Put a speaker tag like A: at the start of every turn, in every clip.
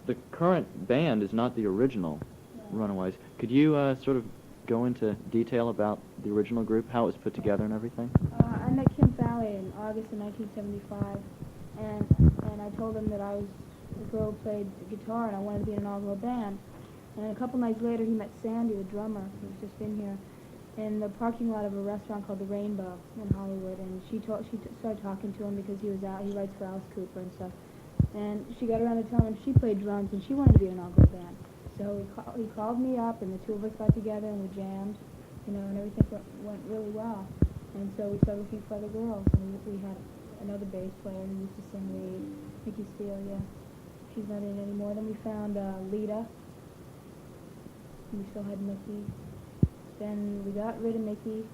A: the current band is not the original Runaways. Could you sort of go into detail about the original group, how it was put together and everything?
B: I met Kim Fowley in August of 1975, and I told him that I was the girl who played the guitar and I wanted to be in an all-girl band. And a couple nights later, he met Sandy, the drummer, who's just been here, in the parking lot of a restaurant called the Rainbow in Hollywood. And she started talking to him because he was out. He writes for Alice Cooper and stuff. And she got around to telling him she played drums and she wanted to be in an all-girl band. So he called me up, and the two of us got together and we jammed, you know, and everything went really well. And so we started looking for other girls, and we had another bass player who used to sing lead, Mickey Steele, yeah. She's not in anymore. Then we found Lita. We still had Mickey. Then we got rid of Mickey,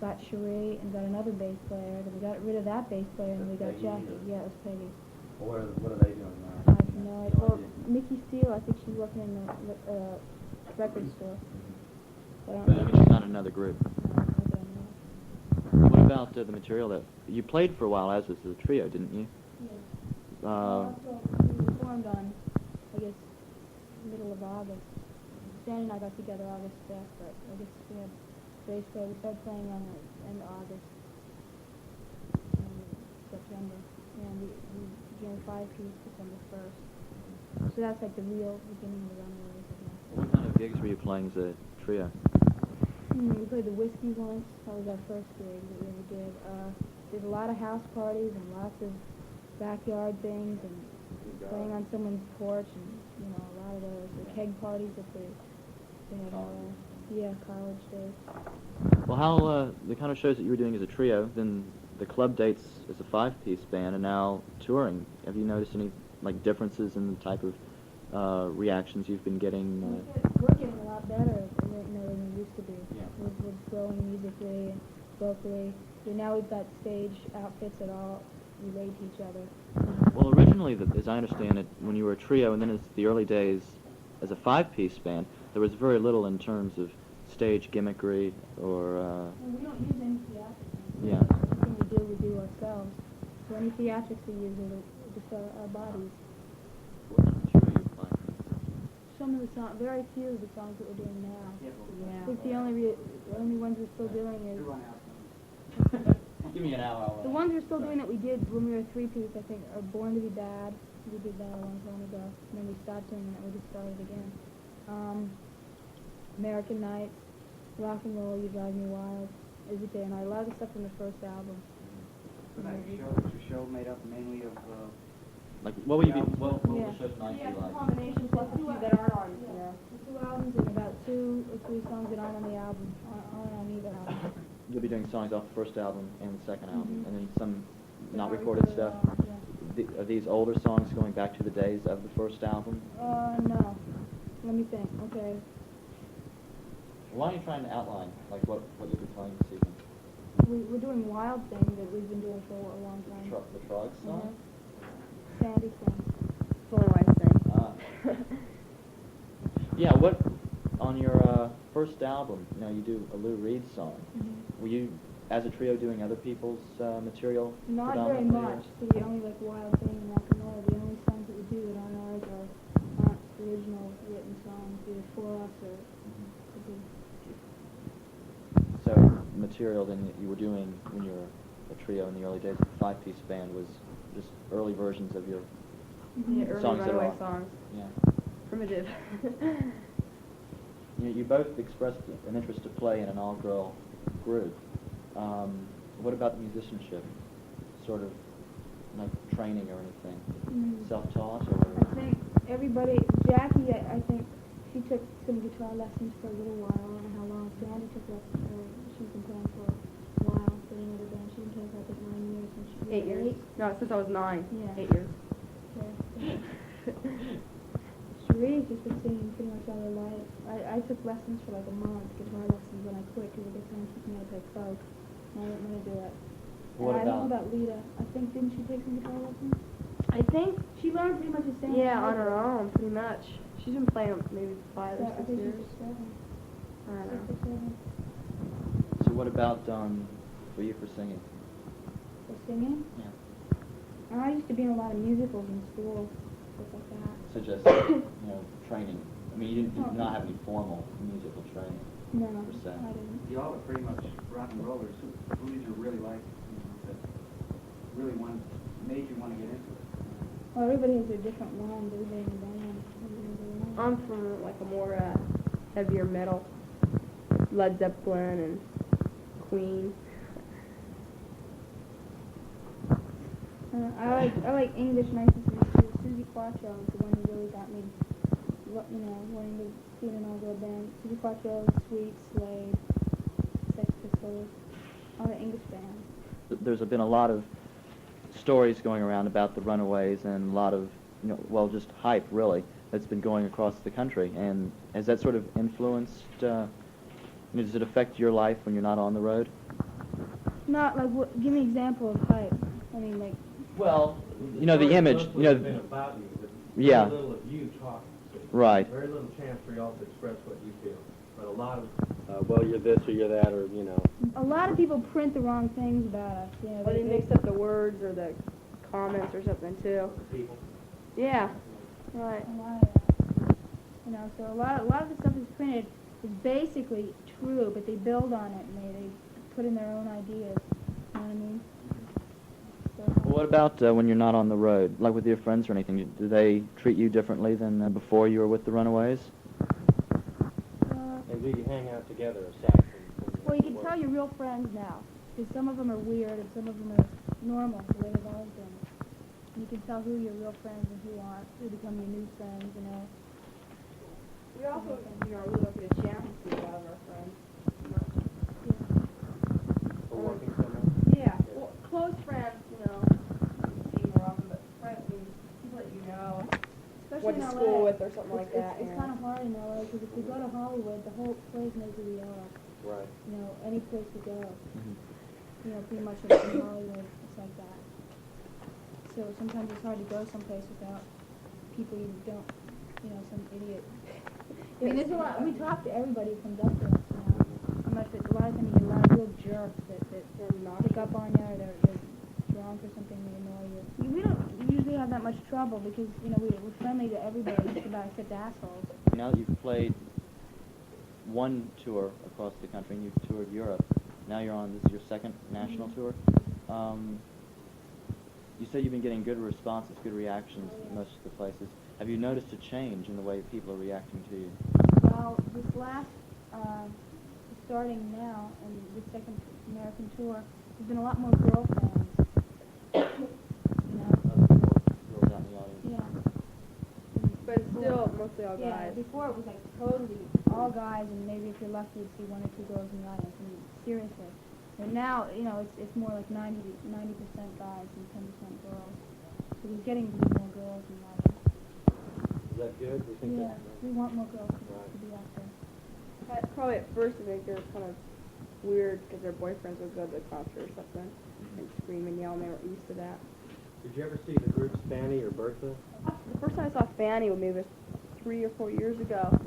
B: got Cherie, and got another bass player. Then we got rid of that bass player, and we got Jackie. Yeah, it was Peggy.
C: Well, what are they doing now?
B: I have no idea. Well, Mickey Steele, I think she's working in the record store.
A: But I mean, she's not in another group.
B: I don't know.
A: What about the material that you played for a while as a trio, didn't you?
B: Yeah. We formed on, I guess, middle of August. Sandy and I got together August 5th, but I guess we had bass player. We started playing on the end of August, September, and we began 5-piece December 1st. So that's like the real beginning of the Runaways, I guess.
A: What kind of gigs were you playing as a trio?
B: We played the Whiskey once. That was our first gig that we ever did. Did a lot of house parties and lots of backyard things and playing on someone's porch and, you know, a lot of those. The keg parties that they had college days.
A: Well, how the kind of shows that you were doing as a trio, then the club dates as a 5-piece band, and now touring. Have you noticed any differences in the type of reactions you've been getting?
B: We're getting a lot better, than we used to be.
A: Yeah.
B: We're growing musically and vocally. Now we've got stage outfits that all relate to each other.
A: Well, originally, as I understand it, when you were a trio, and then as the early days as a 5-piece band, there was very little in terms of stage gimmickry or...
B: And we don't use any theatrics.
A: Yeah.
B: Everything we do ourselves. So any theatrics we use are just our bodies.
A: What kind of material are you playing?
B: Some of the songs, very few of the songs that we're doing now.
D: Yeah.
B: I think the only ones we're still doing is...
A: Give me an hour.
B: The ones we're still doing that we did when we were a 3-piece, I think, are Born to be Bad. We did that a long time ago. And then we stopped doing that. We just started again. American Nights, Rock and Roll, You Drive Me Wild, Is It Day and Night. A lot of the stuff from the first album.
D: Was your show made up mainly of...
A: what would you be... What would the show tonight
B: Yeah,
A: be like?
B: combination plus a few that aren't on. Yeah. The 2 albums and about 2 or 3 songs that aren't on the album. Aren't on either album.
A: You'll be doing songs off the first album and the second album, and then some not
B: Not
A: recorded
B: recorded
A: stuff.
B: at all,
A: Are these older songs going back to the days of the first album?
B: No. Let me think. Okay.
A: Why are you trying to outline what you'll be playing this evening?
B: We're doing Wild Thing that we've been doing for a long time.
A: The Trog song?
B: Sandy Thing.
A: Yeah. What on your first album? You do a Lou Reed song. Were you, as a trio, doing other people's material?
B: Not very
A: predominantly,
B: much. So we only like Wild Thing and Rock and Roll. The only songs that we do that aren't ours aren't original written songs, either for us or.
A: So material then that you were doing when you were a trio in the early days of the 5-piece band was just early versions of your
E: Early
A: songs that are
E: Runaway
A: on.
E: songs.
A: Yeah.
E: Primitive.
A: You both expressed an interest to play in an all-girl group. What about the musicianship? Sort of training or anything? Self-taught or?
B: I think everybody, Jackie, I think she took some guitar lessons for a little while. I don't know how long. Sandy took lessons for, she's been playing for a while for another band. She's been playing for, I think, 9 years. And she
E: 8 years. No, since I was 9.
B: Yeah.
E: 8 years.
B: Cherie's just been singing pretty much all her life. I took lessons for like a month, guitar lessons, when I quit because it gets on keeping me to play folk. And I didn't want to do it.
A: What
B: I don't know about Lita. I think, didn't she take some guitar lessons?
E: I think,
B: She learned pretty much the same.
E: yeah,
B: time.
E: on her own, pretty much. She's been playing maybe 5 or
B: I
E: 6
B: think
E: years.
B: she's 7.
E: I don't
B: 6
E: know.
B: or 7.
A: So what about for you for singing?
B: For singing?
A: Yeah.
B: I used to be in a lot of musicals in school, stuff like that.
A: So to just, training? I mean, you did not have any formal musical training,
B: No,
A: per se.
B: I didn't.
D: You all are pretty much rock and rollers. Who did you really like, that really made you want to get into it?
B: Well, everybody has their different ones. Everybody in the band. Everybody has their own.
E: I'm from like a more heavier metal, Led Zeppelin and Queen.
B: I like English nice too. Susie Quattro is the one who really got me, wanting to be in an all-girl band. Susie Quattro, Sweet, Slade, Sex Pistols, all the English bands.
A: There's been a lot of stories going around about the Runaways and a lot of, just hype, really, that's been going across the country. And has that sort of influenced, does it affect your life when you're not on the road?
B: Not like, give me an example of hype. I mean, like,
A: Well, the image,
C: It's been about you, but
A: Yeah.
C: very little of you talking. So
A: Right.
C: Very little chance for y'all to express what you feel. But a lot of, you're this or you're that, or,
B: a lot of people print the wrong things about us.
E: Or they mix up the words or the comments or something too.
C: people.
E: Yeah. Right.
B: A lot of that. So a lot of the stuff that's printed is basically true, but they build on it and they put in their own ideas. You know what I mean? So,
A: Well, what about when you're not on the road, like with your friends or anything? Do they treat you differently than before you were with the Runaways?
C: And do you hang out together aside from
B: well, you can tell you're real friends now, because some of them are weird and some of them are normal, the way they've always been. And you can tell who your real friends and who aren't, who become your new friends,
E: We also, we don't get a chance to see a lot of our friends.
C: for working somewhere?
E: Yeah. Well, close friends, see more often, but friends, people that you know,
B: Especially
E: went
B: in
E: to
B: LA.
E: school with or something like that.
B: It's kind of hard in LA, because if we go to Hollywood, the whole place knows who we are.
C: Right.
B: Any place we go.
A: Mm-hmm.
B: Pretty much in Hollywood, it's like that. So sometimes it's hard to go someplace without people you don't, some idiot. I mean, there's a lot. We talk to everybody who comes up to us. But a lot of times you get a lot of real jerks that pick up on you, or they're drunk or something, they annoy you. We don't usually have that much trouble because we're friendly to everybody, just about except assholes.
A: Now that you've played one tour across the country and you've toured Europe, now this is your second national tour. You said you've been getting good responses, good reactions in most of the places. Have you noticed a change in the way people are reacting to you?
B: Well, this last, starting now, and the second American tour, there's been a lot more girl fans.
A: Girls out in the audience.
B: Yeah.
E: But it's still mostly all
B: Yeah,
E: guys.
B: before it was like totally all guys, and maybe if you're lucky you'd see one or two girls in the audience. I mean, seriously. And now, it's more like 90% guys and 10% girls. So we're getting more girls in the audience.
C: Is that good? We think
B: Yeah, we want more girls to be out there.
E: But probably at first I think they're kind of weird because their boyfriends would go to the concert or something and scream and yell, and they weren't used to that.
C: Did you ever see the groups Fanny or Bertha?
E: The first time I saw Fanny maybe was 3 or 4 years ago,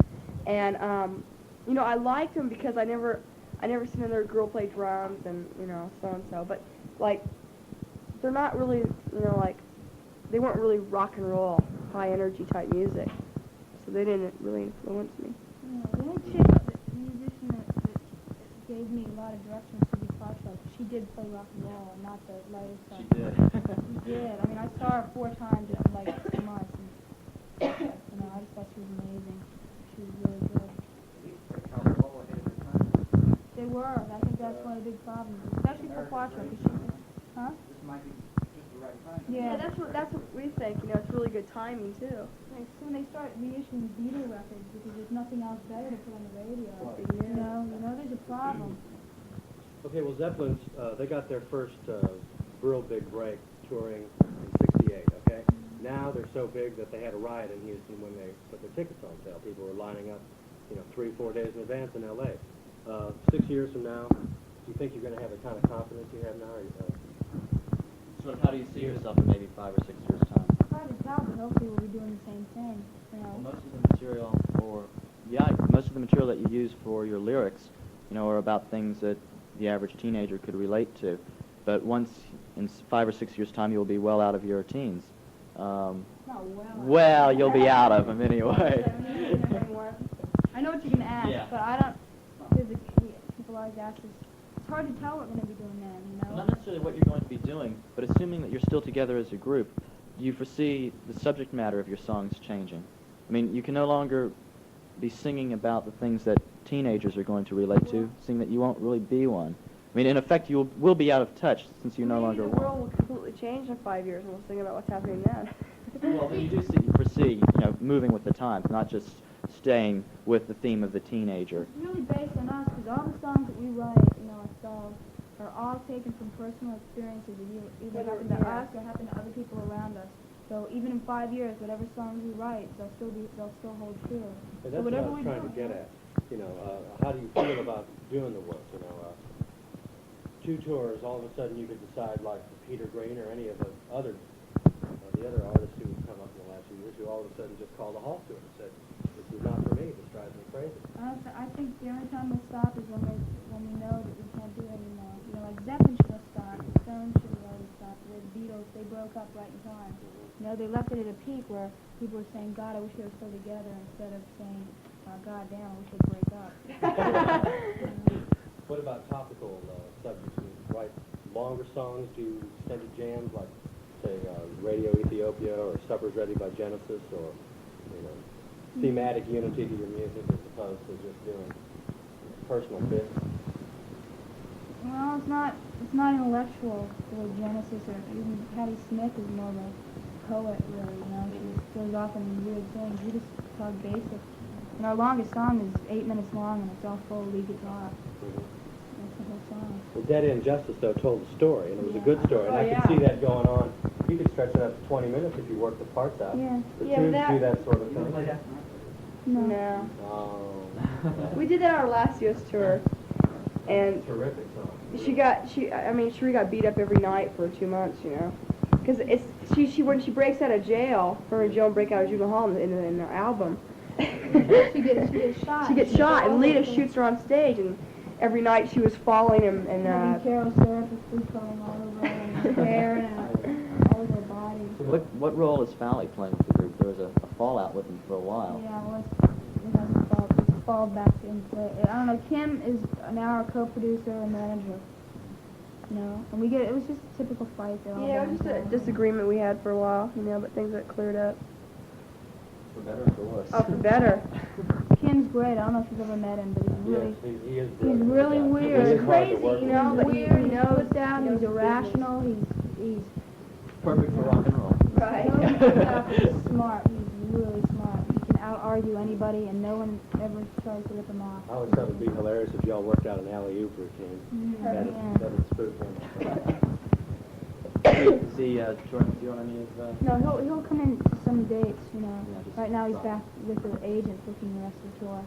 E: and I liked them because I never seen another girl play drums and so and so, but like they're not really they weren't really rock and roll, high energy type music, so they didn't really influence me.
B: Yeah, the only chick, the musician that gave me a lot of direction was Susie Quattro. She did play rock and roll, and not the lighter stuff.
A: She did.
B: She did. I mean, I saw her 4 times in like 2 months, and I just thought she was amazing. She was really good. They were. I think that's one of the big problems, especially for Quattro. Huh?
D: This might be just the right time.
B: Yeah.
E: That's what we think. It's really good timing too.
B: Like, soon they start reissuing Beatle records because there's nothing else better to put on the radio. There's a problem.
C: Okay, well, Zeppelin's, they got their first real big break touring in '68, okay? Now they're so big that they had a riot in Houston when they put their tickets on sale. People were lining up, 3-4 days in advance in L.A. 6 years from now, do you think you're going to have the kind of confidence you have now?
A: So how do you see yourself in maybe 5 or 6 years' time?
B: Hard to tell, but hopefully we'll be doing the same thing.
A: Well, most of the material that you use for your lyrics, are about things that the average teenager could relate to. But once in 5 or 6 years' time, you'll be well out of your teens.
B: not well.
A: Well, you'll be out of them anyway.
B: I know what you're going to ask,
A: Yeah.
B: but I don't, because people always ask us, it's hard to tell what we're going to be doing then, you know?
A: Not necessarily what you're going to be doing, but assuming that you're still together as a group, do you foresee the subject matter of your songs changing? I mean, you can no longer be singing about the things that teenagers are going to relate to, seeing that you won't really be one. I mean, in effect, you will be out of touch since you no longer
E: the
A: want.
E: world will completely change in 5 years, and we'll sing about what's happening then.
A: Well, then you do foresee, moving with the times, not just staying with the theme of the teenager.
B: It's really based on us, because all the songs that we write, ourselves, are all taken from personal experiences that either happen to us or happen to other people around us. So even in 5 years, whatever songs we write, they'll still hold true.
C: And
B: So
C: that's what I
B: whatever
C: was
B: we
C: trying
B: do,
C: to get at. How do you feel about doing the work? 2 tours, all of a sudden you could decide, like Peter Green or any of the other artists who have come up in the last few years, who all of a sudden just called a halt to it and said, "This is not for me. This drives me crazy."
B: I think the only time we'll stop is when we know that we can't do it anymore. Like Zeppelin should have stopped, the Stones should have already stopped, the Beatles, they broke up right in time. They left it at a peak where people were saying, "God, I wish they were still together," instead of saying, "God damn, I wish they'd break up."
C: What about topical subjects? Do you write longer songs? Do you extended jams like, say, Radio Ethiopia or Supper's Ready by Genesis, or thematic unity to your music as opposed to just doing personal bits?
B: Well, it's not intellectual the way Genesis or even Patti Smith is more of a poet, really. She just goes off on weird things. We just talk basic. And our longest song is 8 minutes long, and it's all full lead guitar. That's the whole song.
C: Well, Dead End Justice, though, told a story, and it was a good story, and
E: Oh,
C: I
E: yeah.
C: could see that going on. You could stretch it up to 20 minutes if you work the parts out.
B: Yeah.
C: The
E: Yeah,
C: tunes
E: that-
C: do that sort of
D: You ever play
C: thing.
D: that?
B: No.
C: Oh,
E: We did that on our last US tour, and
C: terrific song.
E: Shuri got beat up every night for 2 months, because when she breaks out of jail, her and Joan break out of juvenile hall in the album.
B: She gets shot.
E: She gets shot, and Lita shoots her on stage, and every night she was falling and
B: Having Carol syrup with food coloring all over her hair and all over her body.
A: What role is Fally playing with the group? There was a fallout with him for a while.
B: Yeah, well, it's fall back into it. I don't know. Kim is now our co-producer and manager. And it was just a typical fight. That all
E: yeah, it was
B: bands
E: just a
B: have.
E: disagreement we had for a while, but things got cleared up.
A: For better or for worse.
E: Oh, for better.
B: Kim's great. I don't know if you've ever met him, but he's really,
C: Yes, he is
B: he's
C: brilliant.
B: really
C: Yeah.
B: weird.
C: He is hard to work
B: He's
C: with.
E: but
B: weird.
E: he
B: He's
E: knows-
B: put down.
E: he knows
B: He's
E: his
B: irrational. He's
A: Perfect for rock and roll.
E: Right.
B: He's smart. He's really smart. He can out-argue anybody, and no one ever tries to rip him off.
C: I always thought it would be hilarious if y'all worked out an alley-oop routine. That'd spook him.
A: Is he touring with you on any of
B: No, he'll come in to some dates,
A: just
B: Right now he's
A: stop.
B: back with the agent booking the rest of the tour.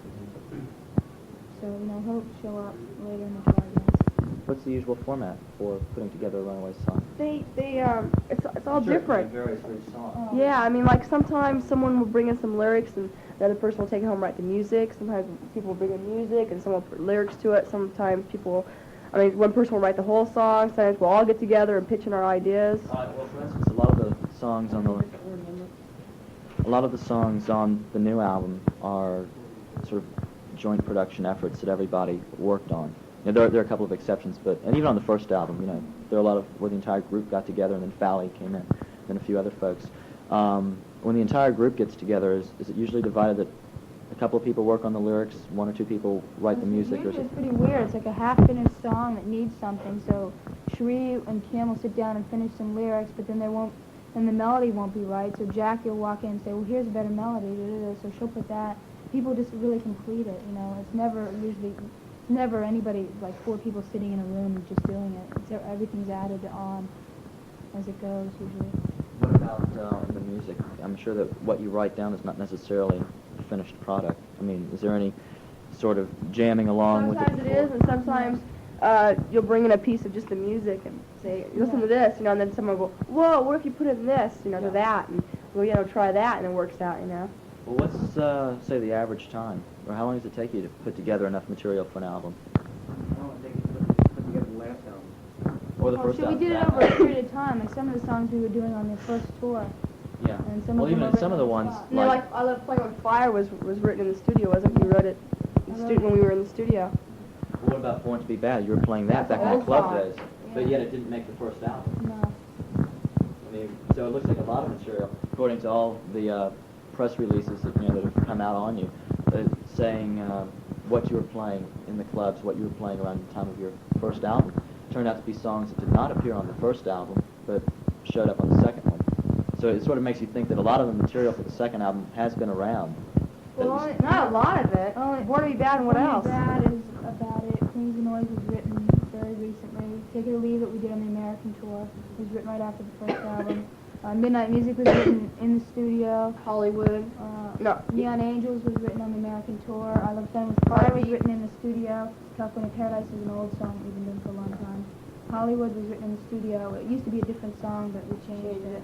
B: So, he'll show up later in the tour, I guess.
A: What's the usual format for putting together a Runaways song?
E: It's all different.
A: It varies for each song.
E: Yeah, like sometimes someone will bring in some lyrics and the other person will take it home and write the music. Sometimes people will bring in music and someone will put lyrics to it. Sometimes one person will write the whole song. Sometimes we'll all get together and pitch in our ideas.
A: Well, for instance, a lot of the songs on the new album are sort of joint production efforts that everybody worked on. There are a couple of exceptions, and even on the first album, there are a lot of where the entire group got together, and then Fally came in, then a few other folks. When the entire group gets together, is it usually divided that a couple of people work on the lyrics, 1 or 2 people write the music, or is
B: Usually
A: it?
B: it's pretty weird. It's like a half-finished song that needs something. So Sheree and Kim will sit down and finish some lyrics, but then the melody won't be right. So Jackie will walk in and say, "Well, here's a better melody." So she'll put that. People just really complete it. It's never anybody, like 4 people sitting in a room and just doing it. Everything's added on as it goes usually.
A: What about the music? I'm sure that what you write down is not necessarily the finished product. I mean, is there any sort of jamming along with it?
E: Sometimes it is, and sometimes you'll bring in a piece of just the music and say, "Listen to this," and then someone will go, "Whoa, what if you put in this, to that?" And we'll, try that, and it works out,
A: Well, what's, say, the average time? Or how long does it take you to put together enough material for an album?
D: How long did it take you to put together the last album?
A: Or the first
B: So we
A: album?
B: did it over a period of time. Like some of the songs we were doing on the first tour,
A: Yeah.
B: And some
A: Well,
B: of them
A: even
B: are
A: in some of the
B: written on
A: ones,
B: spot.
E: You know, like I Love Playing on Fire was written in the studio, wasn't it? You wrote it when we were in the studio.
A: What about Born to Be Bad? You were playing that back in the
E: Old
A: club
E: song.
A: days, but yet it didn't make the first album.
B: No.
A: I mean, so it looks like a lot of material, according to all the press releases that, that have come out on you, saying what you were playing in the clubs, what you were playing around the time of your first album, turned out to be songs that did not appear on the first album, but showed up on the second one. So it sort of makes you think that a lot of the material for the second album has been around.
E: Well, not a lot of it. Born to Be Bad and what else?
B: Born to Be Bad is about it. Queens of Noise was written very recently. Take It or Leave It we did on the American tour. It was written right after the first album. Midnight Music was written in the studio.
E: Hollywood. No.
B: Neon Angels was written on the American tour. I Love Playing with Fire was written in the studio. California Paradise is an old song we've been doing for a long time. Hollywood was written in the studio. It used to be a different song, but we changed it.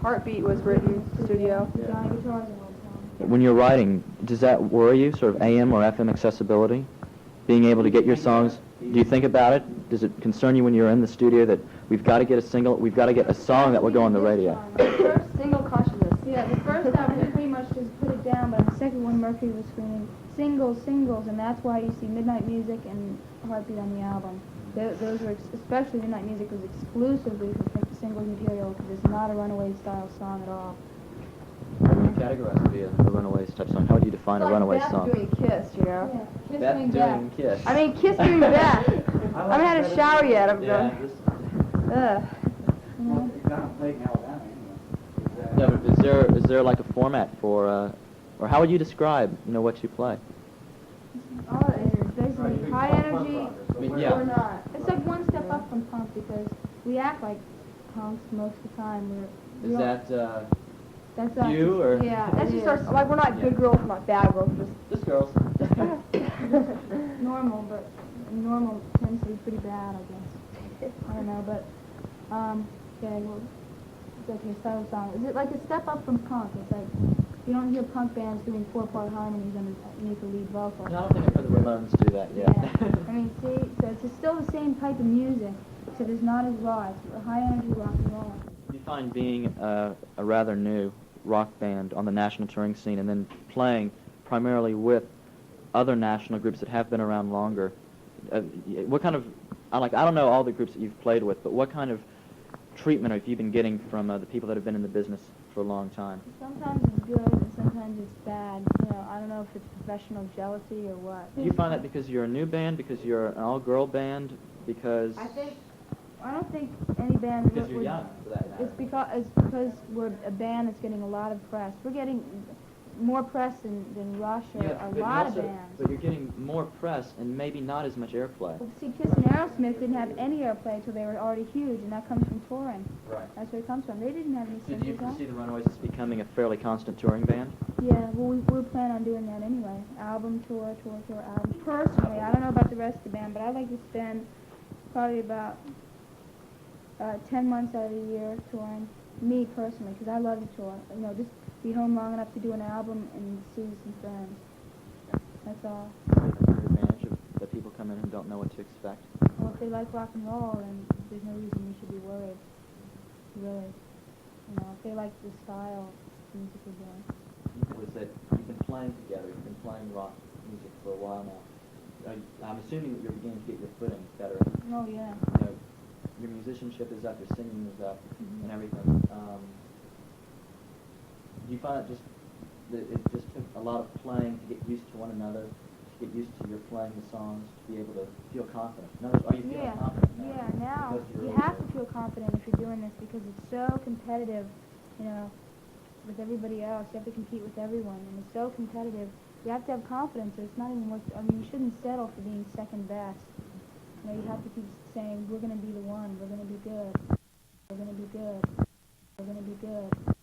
E: Heartbeat was written in the studio.
B: Johnny Guitar is an old song.
A: When you're writing, does that worry you, sort of AM or FM accessibility? Being able to get your songs, do you think about it? Does it concern you when you're in the studio that we've got to get a single, we've got to get a song that will go on the radio?
E: First single consciousness.
B: Yeah, the first album we pretty much just put it down, but on the second one Mercury was screaming singles, singles, and that's why you see Midnight Music and Heartbeat on the album. Those were, especially Midnight Music, was exclusively for singles material because it's not a Runaways style song at all.
A: What would you categorize to be a Runaways type song? How would you define a Runaways song?
E: Beth doing Kiss, you know?
B: Yeah, Kiss
A: Beth
B: doing
A: doing
B: Beth.
A: Kiss.
E: I mean, Kiss doing Beth. I haven't had a shower yet. I'm
A: Yeah,
E: going.
A: this,
D: Well, it's not played in Alabama anyway.
A: no, but is there like a format for, or how would you describe, what you play?
B: All it is basically high energy
A: I mean,
B: or
A: yeah.
B: not. It's like one step up from punk because we act like punks most of the time. We
A: Is
B: don't-
A: that
B: that's us.
A: you or?
B: Yeah,
E: That's
B: it
E: just our,
B: is.
E: like, we're not good girls, we're not bad girls, we're
A: Just girls.
E: just
B: normal, but normal tends to be pretty bad, I guess. I don't know, but okay, well, it's like your style song. Is it like a step up from punk? It's like you don't hear punk bands doing 4-part harmonies underneath the lead vocal.
A: No, I don't think I've heard the Ramones do that yet.
B: I mean, see, so it's still the same type of music, except it's not as raw. It's a high energy rock and roll.
A: You find being a rather new rock band on the national touring scene and then playing primarily with other national groups that have been around longer, what kind of, I don't know all the groups that you've played with, but what kind of treatment have you been getting from the people that have been in the business for a long time?
B: Sometimes it's good and sometimes it's bad. I don't know if it's professional jealousy or what.
A: Do you find that because you're a new band, because you're an all-girl band, because...
B: I don't think any band
A: Because you're young, for that matter.
B: It's because we're a band that's getting a lot of press. We're getting more press than Rush or a
A: but
B: lot of
A: also-
B: bands.
A: But you're getting more press and maybe not as much airplay.
B: Well, see, Kiss and Aerosmith didn't have any airplay until they were already huge, and that comes from touring.
A: Right.
B: That's where it comes from. They didn't have any
A: So do you
B: singles out.
A: foresee the Runaways as becoming a fairly constant touring band?
B: Yeah, well, we plan on doing that anyway. Album, tour, album. Personally, I don't know about the rest of the band, but I'd like to spend probably about 10 months out of the year touring. Me personally, because I love to tour. Just be home long enough to do an album and see some friends. That's all.
A: Your advantage of that people come in and don't know what to expect?
B: Well, if they like rock and roll, then there's no reason you should be worried. Really. If they like the style of music we're doing.
A: It was that you've been playing together, you've been playing rock music for a while now. I'm assuming that you're beginning to get your footing better.
B: Oh, yeah.
A: Your musicianship is up, your singing is up,
B: Mhm.
A: and everything. Do you find that it just took a lot of playing to get used to one another, to get used to your playing the songs, to be able to feel confident? In other words, are you feeling confident now?
B: Yeah, now
A: Because you're
B: you
A: older?
B: have to feel confident if you're doing this because it's so competitive, with everybody else. You have to compete with everyone, and it's so competitive. You have to have confidence, or it's not even worth. You shouldn't settle for being second best. You have to keep saying, we're going to be the one. We're going to be good. We're going to be good. We're going to be good.